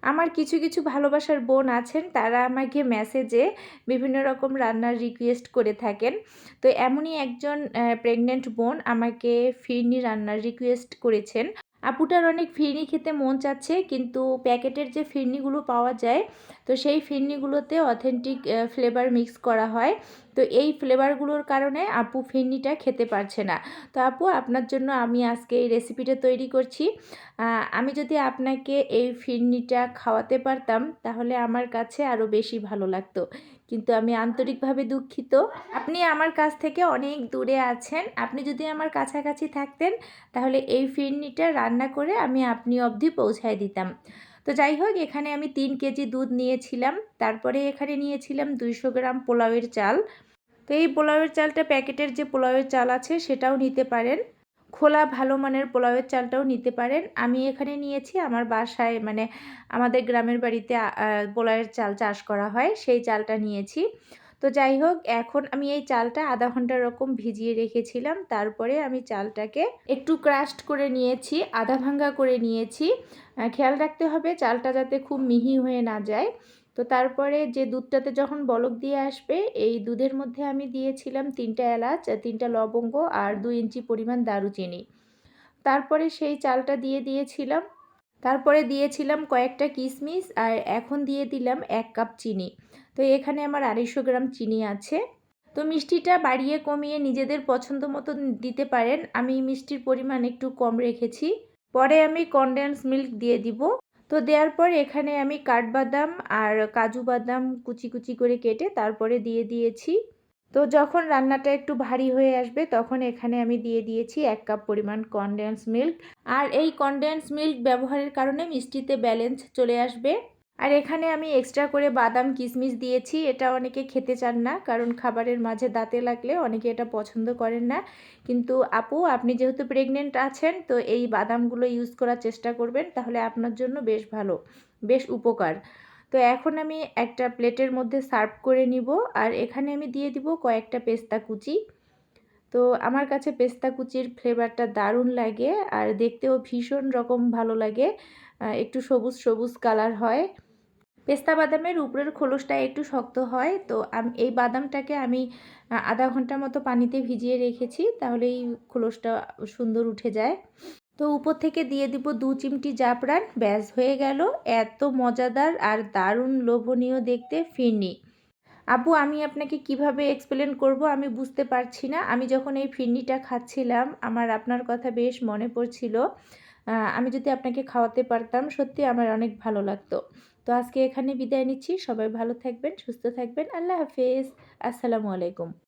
আমার কিছু কিছু ভালোবাসার বোন আছেন, তারা আমাকে মেসেজে বিভিন্ন রকম রান্নার রিকোয়েস্ট করে থাকেন। তো এমনই একজন প্রেগনেন্ট বোন আমাকে ফিরনি রান্নার রিকোয়েস্ট করেছেন। আপুটার অনেক ফিরনি খেতে মন চাচ্ছে, কিন্তু প্যাকেটের যে ফিরনিগুলো পাওয়া যায়, তো সেই ফিরনিগুলোতে অথেন্টিক ফ্লেভার মিক্স করা হয়। তো এই ফ্লেভারগুলোর কারণে আপু ফিরনিটা খেতে পারছে না। তো আপু, আপনার জন্য আমি আজকে এই রেসিপিটা তৈরি করছি। আমি যদি আপনাকে এই ফিরনিটা খাওয়াতে পারতাম তাহলে আমার কাছে আরও বেশি ভালো লাগতো, কিন্তু আমি আন্তরিকভাবে দুঃখিত। আপনি আমার কাছ থেকে অনেক দূরে আছেন। আপনি যদি আমার কাছাকাছি থাকতেন তাহলে এই ফিরনিটা রান্না করে আমি আপনি অবধি পৌঁছায় দিতাম। তো যাই হোক, এখানে আমি 3 কেজি দুধ নিয়েছিলাম। তারপরে এখানে নিয়েছিলাম 200 গ্রাম পোলাওয়ের চাল। তো এই পোলাওয়ের চালটা প্যাকেটের যে পোলাওয়ের চাল আছে সেটাও নিতে পারেন, খোলা ভালো মানের পোলাওয়ের চালটাও নিতে পারেন। আমি এখানে নিয়েছি আমার বাসায়, মানে আমাদের গ্রামের বাড়িতে পোলাওয়ের চাল চাষ করা হয়, সেই চালটা নিয়েছি। তো যাই হোক, এখন আমি এই চালটা আধা ঘন্টা এরকম ভিজিয়ে রেখেছিলাম। তারপরে আমি চালটাকে একটু ক্রাশড করে নিয়েছি, আধা ভাঙ্গা করে নিয়েছি। খেয়াল রাখতে হবে চালটা যাতে খুব মিহি হয়ে না যায়। তো তারপরে যে দুধটাতে যখন বলক দিয়ে আসবে, এই দুধের মধ্যে আমি দিয়েছিলাম 3টা এলাচ, 3টা লবঙ্গ আর 2 ইঞ্চি পরিমাণ দারুচিনি। তারপরে সেই চালটা দিয়ে দিয়েছিলাম। তারপরে দিয়েছিলাম কয়েকটা কিশমিশ, আর এখন দিয়ে দিলাম 1 কাপ চিনি। তো এখানে আমার 250 গ্রাম চিনি আছে। তো মিষ্টিটা বাড়িয়ে কমিয়ে নিজেদের পছন্দ মতো দিতে পারেন। আমি মিষ্টির পরিমাণ একটু কম রেখেছি। পরে আমি কনডেন্স মিল্ক দিয়ে দিব। তো দেওয়ার পর এখানে আমি কাঠবাদাম আর কাজু বাদাম কুচি কুচি করে কেটে তারপরে দিয়ে দিয়েছি। তো যখন রান্নাটা একটু ভারী হয়ে আসবে তখন এখানে আমি দিয়ে দিয়েছি 1 কাপ পরিমাণ কনডেন্স মিল্ক। আর এই কনডেন্স মিল্ক ব্যবহারের কারণে মিষ্টিতে ব্যালেন্স চলে আসবে। আর এখানে আমি এক্সট্রা করে বাদাম কিশমিশ দিয়েছি। এটা অনেকে খেতে চান না, কারণ খাবারের মাঝে দাঁতে লাগলে অনেকে এটা পছন্দ করেন না। কিন্তু আপু, আপনি যেহেতু প্রেগনেন্ট আছেন, তো এই বাদামগুলো ইউজ করার চেষ্টা করবেন, তাহলে আপনার জন্য বেশ ভালো, বেশ উপকার। তো এখন আমি একটা প্লেটের মধ্যে সার্ভ করে নিব। আর এখানে আমি দিয়ে দিব কয়েকটা পেস্তা কুচি। তো আমার কাছে পেস্তা কুচির ফ্লেভারটা দারুণ লাগে, আর দেখতেও ভীষণ রকম ভালো লাগে। একটু সবুজ সবুজ কালার হয়। পেস্তা বাদামের উপরের খোলসটা একটু শক্ত হয়। তো এই বাদামটাকে আমি আধা ঘন্টার মতো পানিতে ভিজিয়ে রেখেছি, তাহলে এই খোলসটা সুন্দর উঠে যায়। তো উপর থেকে দিয়ে দিব 2 চিমটি জাফরান। ব্যাস, হয়ে গেল এত মজাদার আর দারুণ লোভনীয় দেখতে ফিরনি। আপু, আমি আপনাকে কিভাবে এক্সপ্লেন করব আমি বুঝতে পারছি না। আমি যখন এই ফিরনিটা খাচ্ছিলাম আমার আপনার কথা বেশ মনে পড়ছিল। আমি যদি আপনাকে খাওয়াতে পারতাম সত্যি আমার অনেক ভালো লাগতো। তো আজকে এখানে বিদায় নিচ্ছি। সবাই ভালো থাকবেন, সুস্থ থাকবেন। আল্লাহ হাফেজ। আসসালামু আলাইকুম।